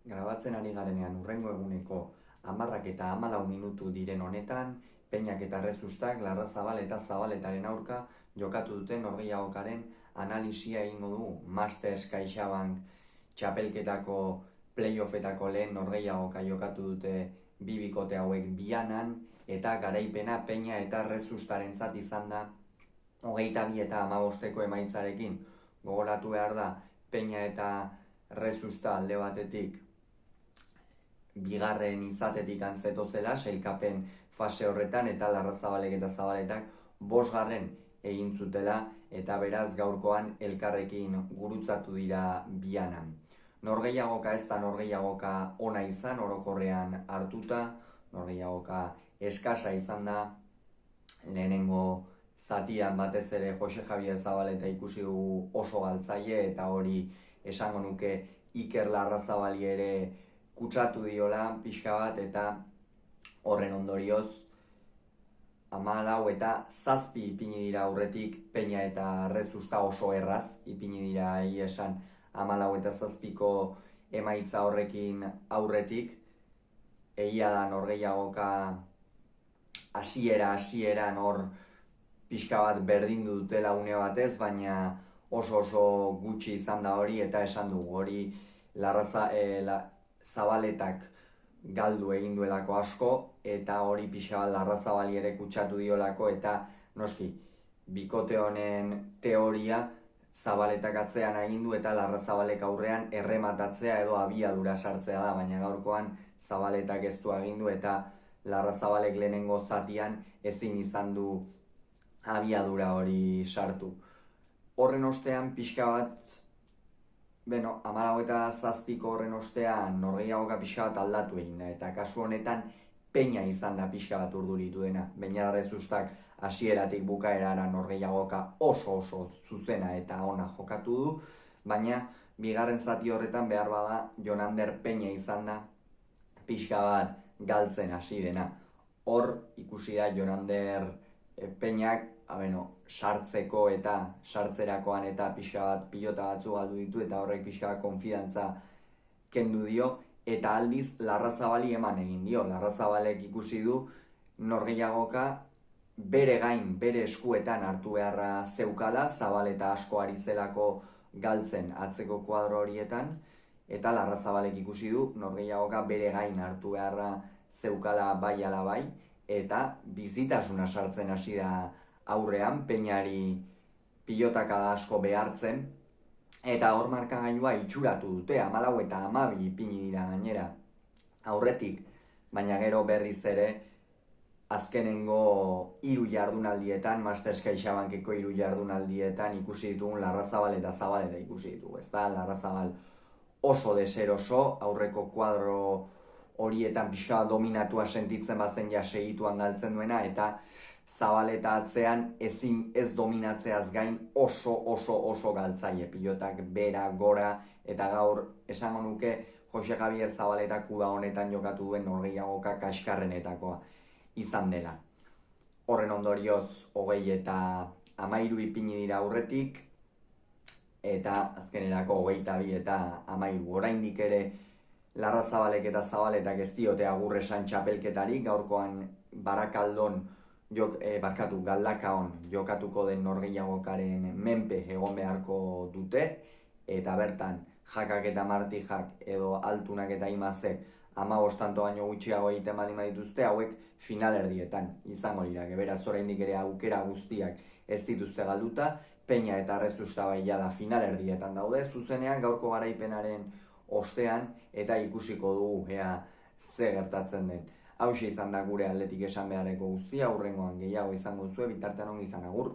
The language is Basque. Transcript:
Grabatzen ari garenean hurrengo eguneko 10 eta 14 minutu diren honetan, Peñak eta Errezustak Larrazabal eta Zabaletaren aurka jokatu duten norgehiagokaren analisia egingo dugu. Masters CaixaBank txapelketako playoffetako lehen norgehiagoka jokatu dute bi bikote hauek bianan, eta garaipena Peña eta Errezustarentzat izan da 22 eta 15 emaitzarekin. Gogoratu behar da, Peña eta Errezusta alde batetik bigarren izatetik zetozela sailkapen fase horretan, eta Larrazabalek eta Zabaletak 5. egin zutela, eta beraz gaurkoan elkarrekin gurutzatu dira bianan. Norgehiagoka ez da norgehiagoka ona izan, orokorrean hartuta, norgehiagoka eskasa izan da. Lehenengo zatian batez ere Jose Javier Zabaleta ikusi dugu oso galtzaile, eta hori esango nuke Iker Larrazabali ere kutsatu diola pixka bat, eta horren ondorioz 14 eta 7 ipini dira aurretik. Peña eta Errezusta oso erraz ipini dira, esan 14 eta 7ko emaitza horrekin aurretik. Egia da norgehiagoka hasieran hor pixka bat berdindu dutela une batez, baina oso gutxi izan da hori, eta esan dugu hori Zabaletak galdu egin duelako asko, eta hori pixka bat Larrazabali ere kutsatu diolako, eta noski bikote honen teoria Zabaletak atzean agindu eta Larrazabalek aurrean errematatzea edo abiadura sartzea da, baina gaurkoan Zabaletak ez du agindu, eta Larrazabalek lehenengo zatian ezin izan du abiadura hori sartu. Horren ostean pixka bat, 14 eta 7ko horren ostean norgehiagoka pixka bat aldatu egin da, eta kasu honetan Peña izan da pixka bat urduritu dena. Peña Errezustak hasieratik bukaerara norgehiagoka oso zuzena eta ona jokatu du, baina bigarren zati horretan behar bada Jonander Peña izan da pixka bat galtzen hasi dena. Hor ikusi da Jonander Peñak sartzeko eta sartzerakoan eta pixka bat pilota batzu galdu ditu, eta horrek pixka bat konfidantza kendu dio, eta aldiz Larrazabali eman egin dio. Larrazabalek ikusi du norgehiagoka bere gain, bere eskuetan hartu beharra zeukala, Zabaleta asko ari zelako galtzen atzeko kuadro horietan, eta Larrazabalek ikusi du norgehiagoka bere gain hartu beharra zeukala bai ala bai, eta bizitasuna sartzen hasi da aurrean, Peñari pilotaka asko behartzen, eta hor markagailua itxuratu dute, 14 eta 12 ipini dira gainera aurretik, baina gero berriz ere azkenengo 3 jardunaldietan, Masters CaixaBankeko 3 jardunaldietan ikusi ditugun Larrazabal eta Zabaleta ikusi ditugu, ezta? Larrazabal oso deseroso, aurreko kuadro horietan pixka dominatua sentitzen bazen ja segituan galtzen duena, eta Zabaleta atzean ez dominatzeaz gain oso galtzaile, pilotak bera, gora, eta gaur esango nuke Jose Javier Zabaletak uda honetan jokatu duen norgehiagoka kaskarrenetakoa izan dela. Horren ondorioz 20 eta 13 ipini dira aurretik, eta azkenerako 22 eta 13. Oraindik ere Larrazabalek eta Zabaletak ez diote agur esan txapelketarik, gaurkoan Barakaldon Galdakaon jokatuko den norgehiagokaren menpe egon beharko dute, eta bertan Jakak eta Martijak edo Altunak eta Imazek 15 tanto baino gutxiago egiten baldin badituzte, hauek finalerdietan izango dira. Beraz oraindik ere aukera guztiak ez dituzte galduta. Peña eta Errezusta bai jada finalerdietan daude zuzenean gaurko garaipenaren ostean, eta ikusiko dugu ea ze gertatzen den. Hauxe izan da gure aldetik esan beharreko guztia, hurrengoan gehiago izango zuen, bitartean ongi izan, agur!